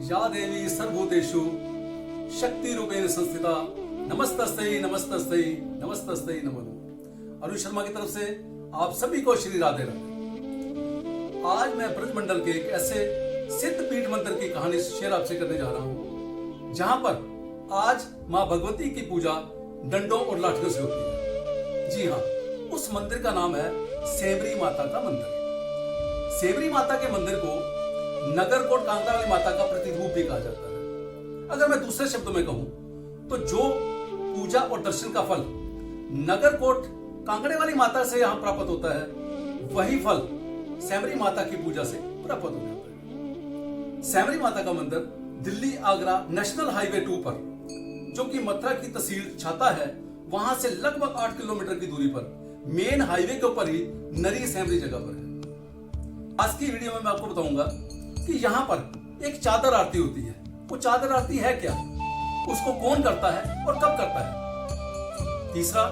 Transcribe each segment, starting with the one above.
या देवी सर्वभूतेषु शक्तिरूपेण संस्थिता नमस्तस्यै नमस्तस्यै नमस्तस्यै नमो नमः। अरुण शर्मा की तरफ से आप सभी को श्री राधे राधे। आज मैं ब्रजमंडल के एक ऐसे सिद्ध पीठ मंदिर की कहानी शेयर आपसे करने जा रहा हूं जहां पर आज मां भगवती की पूजा डंडों और लाठियों से होती है। जी हाँ, उस मंदिर का नाम है सेवरी माता का मंदिर। सेवरी माता के मंदिर को नगरकोट कांगड़ा वाली माता का प्रतिरूप भी कहा जाता है। अगर मैं दूसरे शब्दों में कहूं तो जो पूजा और दर्शन का फल नगरकोट कांगड़े वाली माता से यहां प्राप्त होता है, वही फल सेवरी माता की पूजा से प्राप्त हो जाता है। सेवरी माता का मंदिर दिल्ली आगरा नेशनल हाईवे 2 पर, जो कि मथुरा की तहसील छाता है, वहां से लगभग 8 किलोमीटर की दूरी पर मेन हाईवे के ऊपर ही नरी सेवरी जगह पर है। आज की वीडियो में मैं आपको बताऊंगा कि यहां पर एक चादर आरती होती है। वो चादर आरती है क्या, उसको कौन करता है और कब करता है। तीसरा,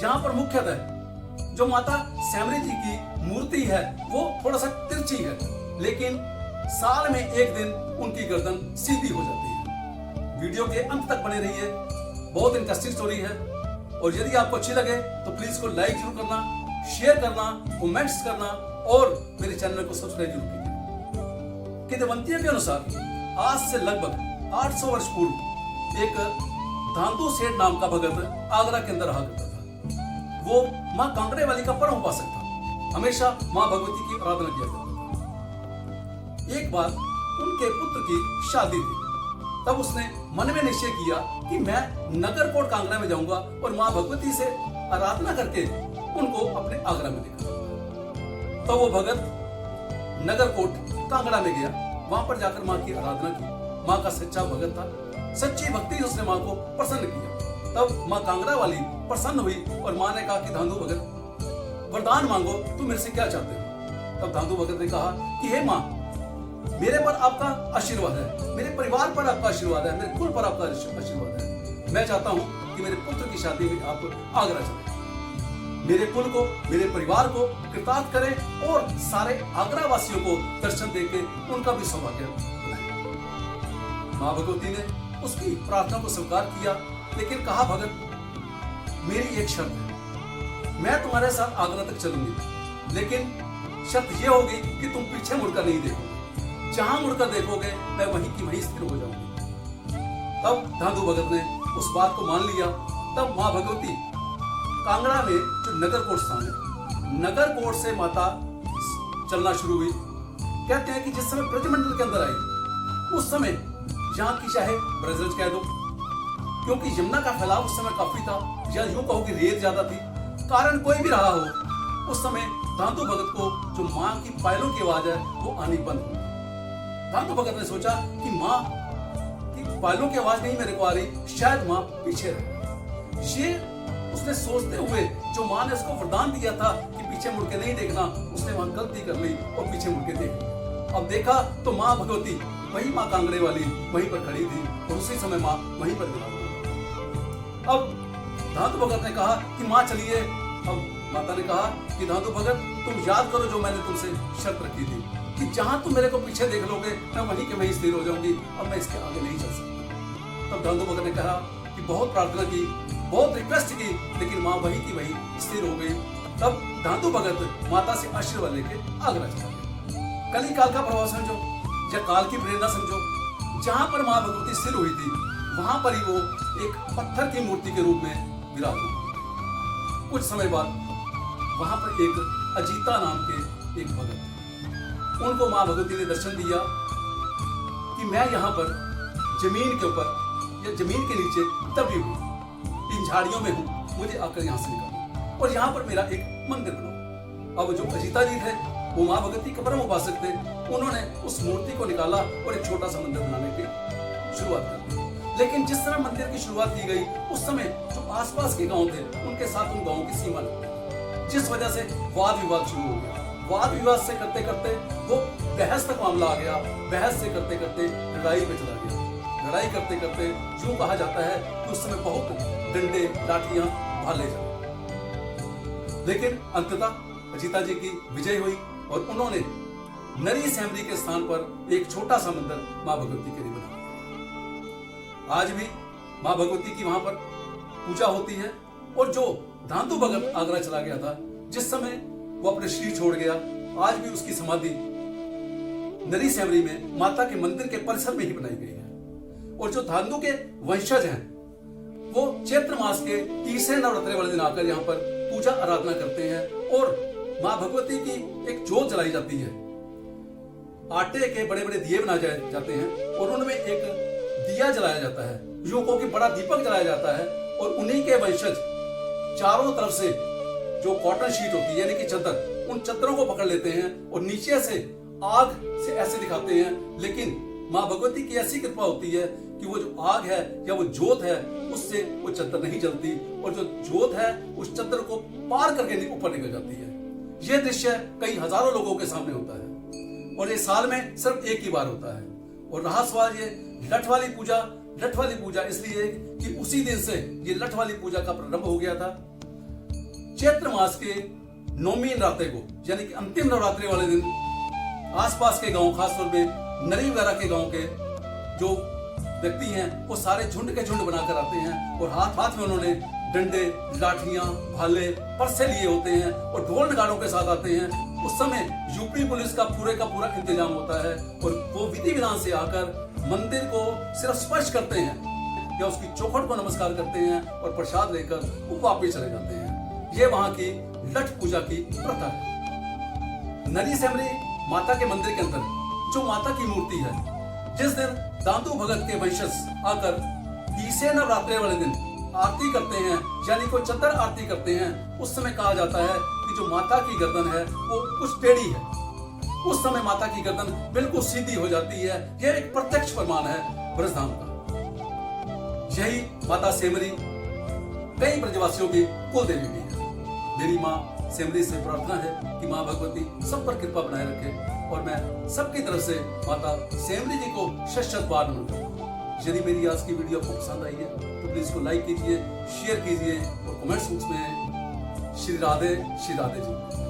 यहां पर मुख्यतः जो माता सेवरी जी की मूर्ति है वो थोड़ा सा तिरछी है, लेकिन साल में एक दिन उनकी गर्दन सीधी हो जाती है। वीडियो के अंत तक बने रहिए, बहुत इंटरेस्टिंग स्टोरी है। और यदि आपको अच्छी लगे तो प्लीज को लाइक जरूर करना, शेयर करना, कमेंट्स करना और मेरे चैनल को सब्सक्राइब जरूर कीजिए। किंवदंतियों के अनुसार आज से लगभग 800 वर्ष पूर्व एक धांधु सेठ नाम का भगत आगरा के अंदर रहा करता था। वो मां कांगड़े वाली का परम उपासक था, हमेशा मां भगवती की आराधना किया करता था। एक बार उनके पुत्र की शादी थी, तब उसने मन में निश्चय किया कि मैं नगरकोट कांगड़ा में जाऊंगा और मां भगवती से आराधना करके उनको अपने आगरा में देखा। तो वो भगत नगरकोट कांगड़ा में गया, वहां पर जाकर मां की आराधना की। मां का सच्चा भगत था, सच्ची भक्ति उसने मां को प्रसन्न किया। तब मां कांगड़ा वाली प्रसन्न हुई और मां ने कहा कि धांधु भगत वरदान मांगो, तुम मेरे से क्या चाहते हो। तब धांधु भगत ने कहा कि हे मां, मेरे पर आपका आशीर्वाद है, मेरे परिवार पर आपका आशीर्वाद है, मेरे कुल पर आपका आशीर्वाद है। मैं चाहता हूं कि मेरे पुत्र की शादी में आप आगरा चलें, मेरे कुल को, मेरे परिवार को कृतार्थ करें और सारे आगरा वासियों को दर्शन देके उनका भी सौभाग्य बनाएं। मां भगवती ने उसकी प्रार्थना को स्वीकार किया, लेकिन कहा भगत, मेरी एक शर्त है, मैं तुम्हारे साथ आगरा तक चलूंगी, लेकिन शर्त यह होगी कि तुम पीछे मुड़कर नहीं देखोगे। जहां मुड़कर देखोगे मैं वहीं की वहीं स्थिर हो जाऊंगी। तब धांधु भगत ने उस बात को मान लिया। तब मां भगवती कांगड़ा में जो नगरकोट स्थान है, नगरकोट से माता चलना शुरू हुई। कहते हैं कि जिस समय ब्रजमंडल के अंदर आई, उस समय जहां की चाहे ब्रजरज कह दो, क्योंकि यमुना का फैलाव उस समय काफी था, या यूं कहो कि रेत ज्यादा थी। कारण कोई भी रहा हो, उस समय धांधु भगत को जो मां की पायलों की आवाज है वो आनी बंद हो। धांधु भगत ने सोचा कि मां की पायलों की आवाज नहीं मेरे को आ रही, शायद मां पीछे रहे। ये उसने सोचते हुए जो मां ने उसको वरदान दिया था कि पीछे मुड़ के नहीं देखना, उसने वहां गलती कर ली और पीछे मुड़ के देख लिया। अब देखा तो मां भगवती वही मां कांगड़े वाली वहीं पर खड़ी थी और उसी समय मां वहीं पर विराजमान। अब धांधु भगत ने कहा कि मां चलिए। अब माता ने कहा कि धांधु भगत, तुम याद करो जो मैंने तुमसे शर्त रखी थी कि जहां तुम मेरे को पीछे देख लोगे मैं वहीं के वहीं स्थिर हो जाऊंगी, अब मैं इसके आगे नहीं चल सकता। तब धांधु भगत ने कहा कि बहुत प्रार्थना की, बहुत रिक्वेस्ट की, लेकिन मां वहीं की वहीं स्थिर हो गई। तब धांधु भगत माता से आशीर्वाद लेके आगरा चला गया। कली काल का प्रभाव समझो या काल की प्रेरणा समझो, जहां पर मां भगवती स्थिर हुई थी वहां पर ही वो एक पत्थर की मूर्ति के रूप में विराजमान। कुछ समय बाद वहां पर एक अजीता नाम के एक भगत थे। उनको मां भगवती ने दर्शन दिया कि मैं यहाँ पर जमीन के ऊपर या जमीन के नीचे दबी हुई इन झाड़ियों में हूँ, मुझे आकर यहाँ से निकालो और यहाँ पर मेरा एक मंदिर बनाओ। अब जो अजीता जी थे वो मां भगवती के परम उपासक थे। उन्होंने उस मूर्ति को निकाला और एक छोटा सा मंदिर बनाने की शुरुआत कर दी। लेकिन जिस तरह मंदिर की शुरुआत की गई, उस समय जो आसपास के गांव थे उनके साथ उन गांवों की सीमा लगती, जिस वजह से वाद विवाद शुरू हो गया। वाद विवाद से करते करते वो बहस तक मामला आ गया। बहस से करते करते लड़ाई में चला गया। लड़ाई करते करते यूं कहा जाता है कि उस समय बहुत डंडे, लाठियां, भाले चले, लेकिन अंततः अजीता जी की विजय हुई और उन्होंने नरी सैमरी के स्थान पर एक छोटा सा मंदिर मां भगवती के लिए बना है। आज भी मां भगवती की वहां पर पूजा होती है। और जो धांधु भगत आगरा चला गया था, जिस समय वो अपने शरीर छोड़ गया, आज भी उसकी समाधि नरी सैमरी में माता के मंदिर के परिसर में ही बनाई गई है। और जो धांधु के वंशज हैं, वो चैत्र मास के तीसरे नवरात्रे वाले दिन आकर यहाँ पर पूजा आराधना करते हैं और मां भगवती की एक जोत जलाई जाती है। आटे के बड़े बड़े दिए बनाए जाते हैं और उनमें एक दिया जलाया जाता है, युवकों की बड़ा दीपक जलाया जाता है। और उन्हीं के वंशज चारों तरफ से जो कॉटन शीट होती है, यानी कि चद्दर, उन चद्दरों को पकड़ लेते हैं और नीचे से आग से ऐसे दिखाते हैं। लेकिन मां भगवती की ऐसी कृपा होती है कि वो जो आग है या वो जोत है, उससे वो चद्दर नहीं जलती और जो जोत है उस चद्दर को पार करके ऊपर निकल जाती है। यह दृश्य कई हजारों लोगों के सामने होता है और ये साल में सिर्फ एक ही बार होता है। और रहा सवाल ये लठ वाली पूजा इसलिए कि उसी दिन से ये लठ वाली पूजा का प्रारंभ हो गया था। चैत्र मास के 9वीं नवरात्रे को, यानी कि अंतिम नवरात्रि वाले दिन, आसपास के गांव, खासतौर पे नरी वगैरह के गांव के जो व्यक्ति हैं, वो सारे झुंड के झुंड बनाकर आते हैं और हाथ हाथ में उन्होंने डंडे, लाठियां, भाले, परसे लिए होते हैं और ढोल नगाड़ों के साथ आते हैं। उस समय यूपी पुलिस का पूरा इंतजाम होता है और वो विधि विधान से आकर मंदिर को सिर्फ स्पर्श करते हैं या उसकी चौखट को नमस्कार करते हैं और प्रसाद लेकर वो वापस चले जाते हैं। ये वहां की लठ पूजा की प्रथा है। नरी सैमरी माता के मंदिर के अंदर जो माता की मूर्ति है, जिस दिन दांतु भगत के वंशज आकर तीसरे नवरात्रे वाले दिन आरती करते हैं, यानी कोई चद्दर आरती करते हैं, उस समय कहा जाता है कि जो माता की गर्दन है वो कुछ टेढ़ी है। उस समय माता की गर्दन बिल्कुल सीधी हो जाती है। यह एक प्रत्यक्ष प्रमाण है ब्रजधाम का। यही माता सैमरी कई ब्रजवासियों की कुल देवी भी है। मेरी माँ सैमरी से प्रार्थना है कि माँ भगवती सब पर कृपा बनाए रखे और मैं सबकी तरफ से माता सैमरी जी को शत बार नमन करता हूँ। यदि मेरी आज की वीडियो आपको पसंद आई है तो प्लीज इसको लाइक कीजिए, शेयर कीजिए और कमेंट्स बॉक्स में श्री राधे जी।